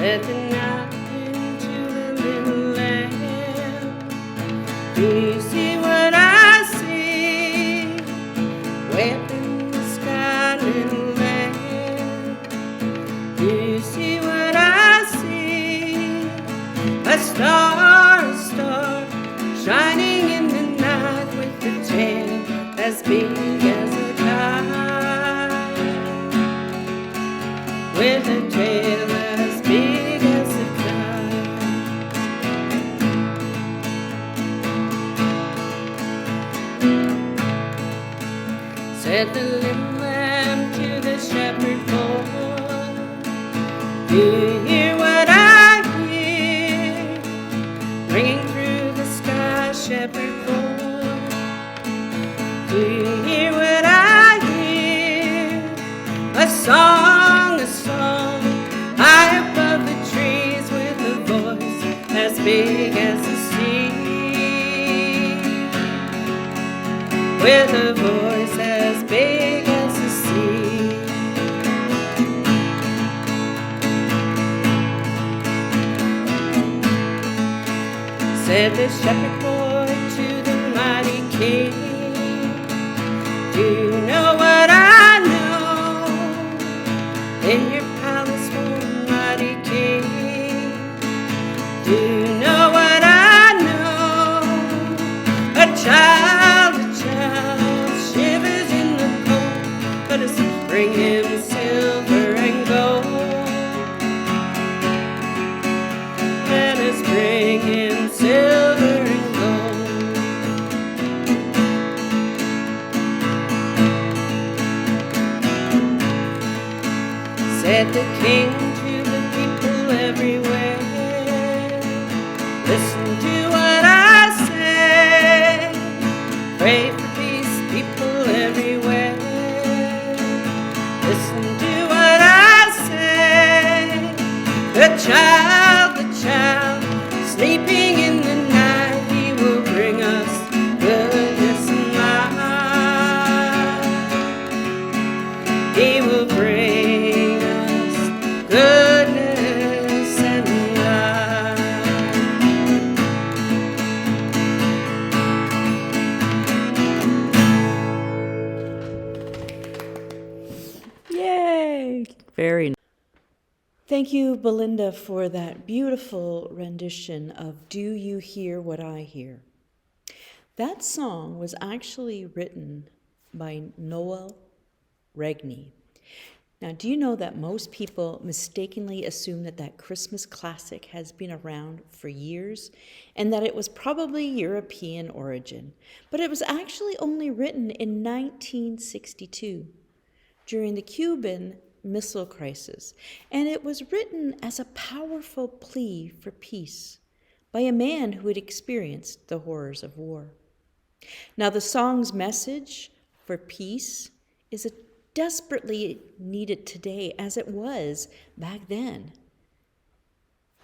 Set the night into the little lamp. Do you see what I see? Wet in the sky, little lamb. Do you see what I see? A star, shining in the night with a tail as big as a kite. With a tail as big as a kite. Said the little lamb to the shepherd boy, do you hear what I hear? Ringing through the sky, shepherd boy. Do you hear what I hear? A song, high above the trees with a voice as big as the sea. With a voice as big as the sea. Said the shepherd boy to the mighty king, do you know what I know? In your palace, oh mighty king, do you know what I know? A child shivers in the cold, but it's bring him silver and gold. Let us bring him silver and gold. Said the king to the people everywhere, listen to what I say. Pray for peace, people everywhere. Listen to what I say. The child, sleeping in the night, he will bring us goodness and life. He will bring us goodness and life. Yay! Very nice. Thank you, Belinda, for that beautiful rendition of Do You Hear What I Hear? That song was actually written by Noel Regney. Now, do you know that most people mistakenly assume that that Christmas classic has been around for years and that it was probably European origin? But it was actually only written in 1962 during the Cuban Missile Crisis, and it was written as a powerful plea for peace by a man who had experienced the horrors of war. Now, the song's message for peace is desperately needed today as it was back then.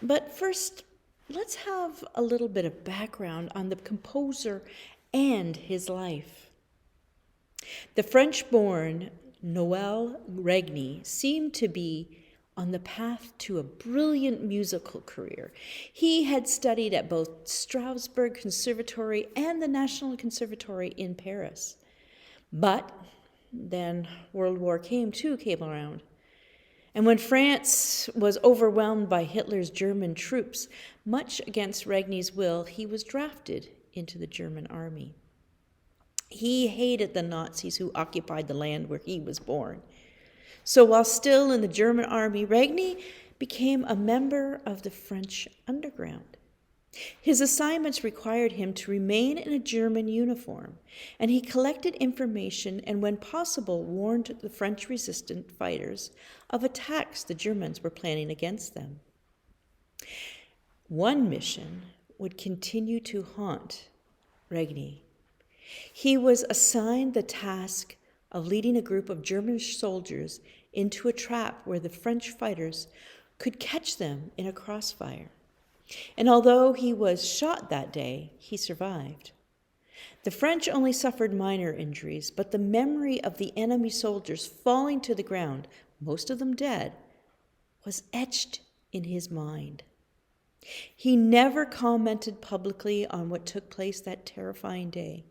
But first, let's have a little bit of background on the composer and his life. The French-born Noel Regney seemed to be on the path to a brilliant musical career. He had studied at both Strasbourg Conservatory and the National Conservatory in Paris. But then World War came around. And when France was overwhelmed by Hitler's German troops, much against Regney's will, he was drafted into the German army. He hated the Nazis who occupied the land where he was born. So while still in the German army, Regney became a member of the French underground. His assignments required him to remain in a German uniform, and he collected information and, when possible, warned the French resistant fighters of attacks the Germans were planning against them. One mission would continue to haunt Regney. He was assigned the task of leading a group of German soldiers into a trap where the French fighters could catch them in a crossfire. And although he was shot that day, he survived. The French only suffered minor injuries, but the memory of the enemy soldiers falling to the ground, most of them dead, was etched in his mind. He never commented publicly on what took place that terrifying day.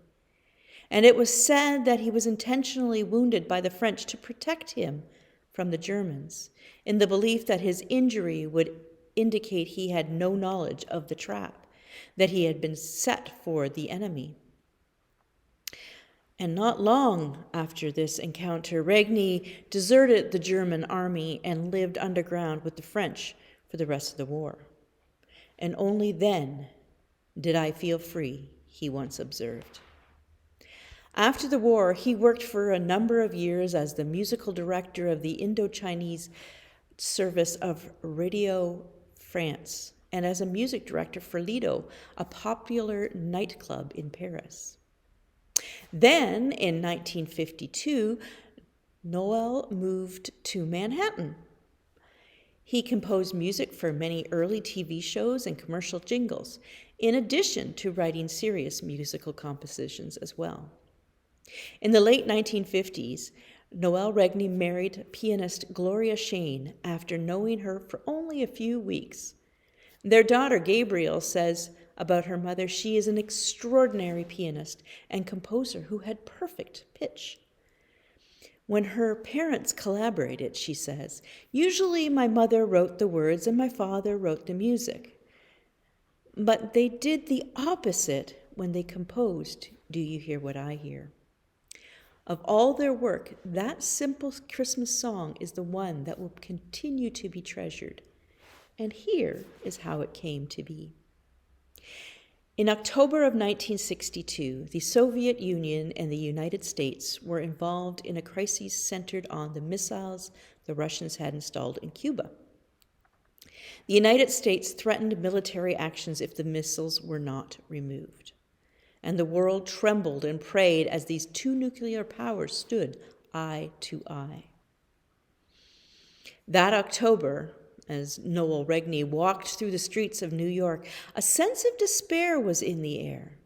And it was said that he was intentionally wounded by the French to protect him from the Germans, in the belief that his injury would indicate he had no knowledge of the trap, that he had been set for the enemy. And not long after this encounter, Regni deserted the German army and lived underground with the French for the rest of the war. And only then did I feel free, he once observed. After the war, he worked for a number of years as the musical director of the Indo-Chinese service of Radio France and as a music director for Lido, a popular nightclub in Paris. Then, in 1952, Noel moved to Manhattan. He composed music for many early TV shows and commercial jingles, in addition to writing serious musical compositions as well. In the late 1950s, Noel Regni married pianist Gloria Shane after knowing her for only a few weeks. Their daughter, Gabrielle, says about her mother, she is an extraordinary pianist and composer who had perfect pitch. When her parents collaborated, she says, usually my mother wrote the words and my father wrote the music. But they did the opposite when they composed Do You Hear What I Hear? Of all their work, that simple Christmas song is the one that will continue to be treasured. And here is how it came to be. In October of 1962, the Soviet Union and the United States were involved in a crisis centered on the missiles the Russians had installed in Cuba. The United States threatened military actions if the missiles were not removed. And the world trembled and prayed as these two nuclear powers stood eye to eye. That October, as Noel Regni walked through the streets of New York, a sense of despair was in the air.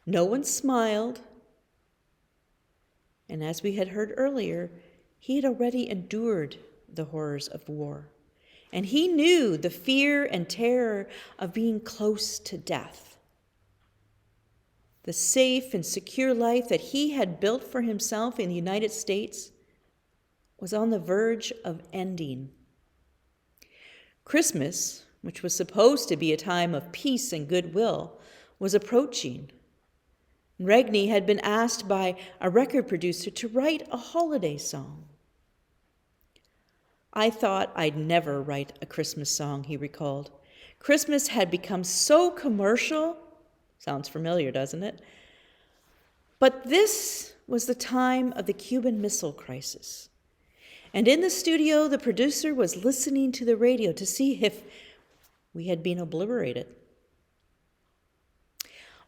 No one smiled, and as we had heard earlier, he had already endured the horrors of war, and he knew the fear and terror of being close to death. The safe and secure life that he had built for himself in the United States was on the verge of ending. Christmas, which was supposed to be a time of peace and goodwill, was approaching. Regni had been asked by a record producer to write a holiday song. I thought I'd never write a Christmas song, he recalled. Christmas had become so commercial. Sounds familiar, doesn't it? But this was the time of the Cuban Missile Crisis. And in the studio, the producer was listening to the radio to see if we had been obliterated.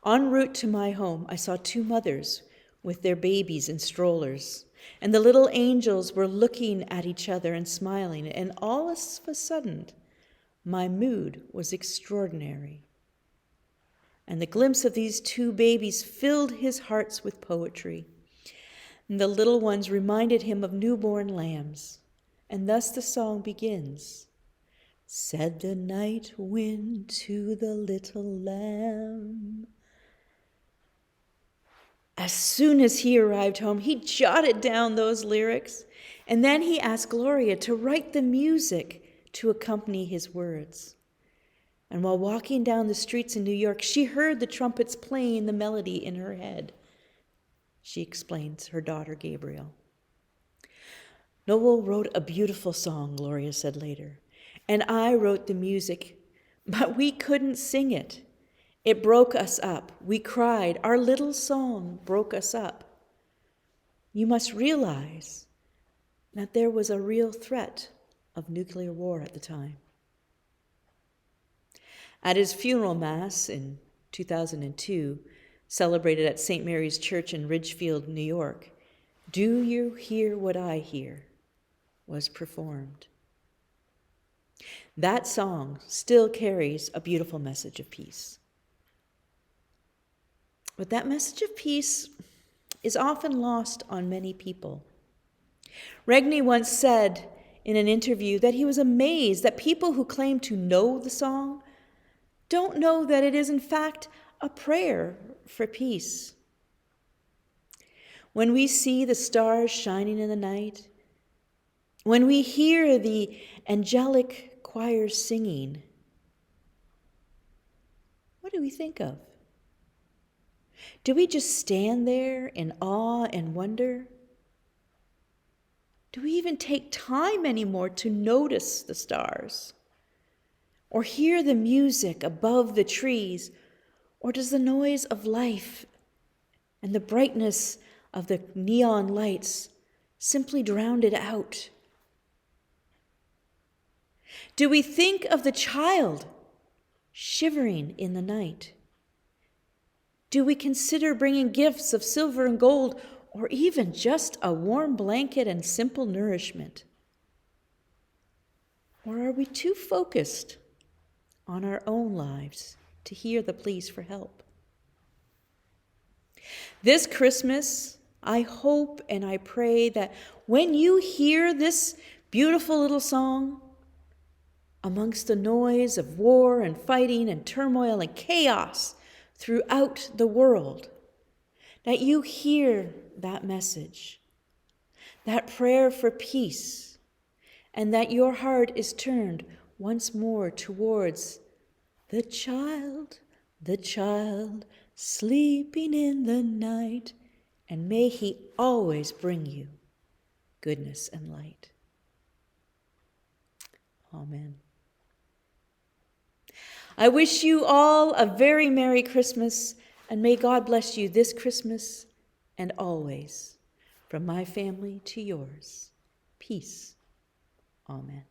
En route to my home, I saw two mothers with their babies in strollers, and the little angels were looking at each other and smiling, and all of a sudden, my mood was extraordinary. And the glimpse of these two babies filled his heart with poetry. And the little ones reminded him of newborn lambs. And thus the song begins. Said the night wind to the little lamb. As soon as he arrived home, he jotted down those lyrics. And then he asked Gloria to write the music to accompany his words. And while walking down the streets in New York, she heard the trumpets playing the melody in her head. She explains her daughter, Gabrielle. Noel wrote a beautiful song, Gloria said later, and I wrote the music, but we couldn't sing it. It broke us up. We cried. Our little song broke us up. You must realize that there was a real threat of nuclear war at the time. At his funeral mass in 2002, celebrated at St. Mary's Church in Ridgefield, New York, Do You Hear What I Hear was performed. That song still carries a beautiful message of peace. But that message of peace is often lost on many people. Regni once said in an interview that he was amazed that people who claim to know the song don't know that it is in fact a prayer for peace. When we see the stars shining in the night, when we hear the angelic choirs singing, what do we think of? Do we just stand there in awe and wonder? Do we even take time anymore to notice the stars? Or hear the music above the trees? Or does the noise of life and the brightness of the neon lights simply drown it out? Do we think of the child shivering in the night? Do we consider bringing gifts of silver and gold, or even just a warm blanket and simple nourishment? Or are we too focused on our own lives to hear the pleas for help? This Christmas, I hope and I pray that when you hear this beautiful little song, amongst the noise of war and fighting and turmoil and chaos throughout the world, that you hear that message, that prayer for peace, and that your heart is turned once more towards the child, sleeping in the night, and may he always bring you goodness and light. Amen. I wish you all a very Merry Christmas, and may God bless you this Christmas and always. From my family to yours, peace. Amen.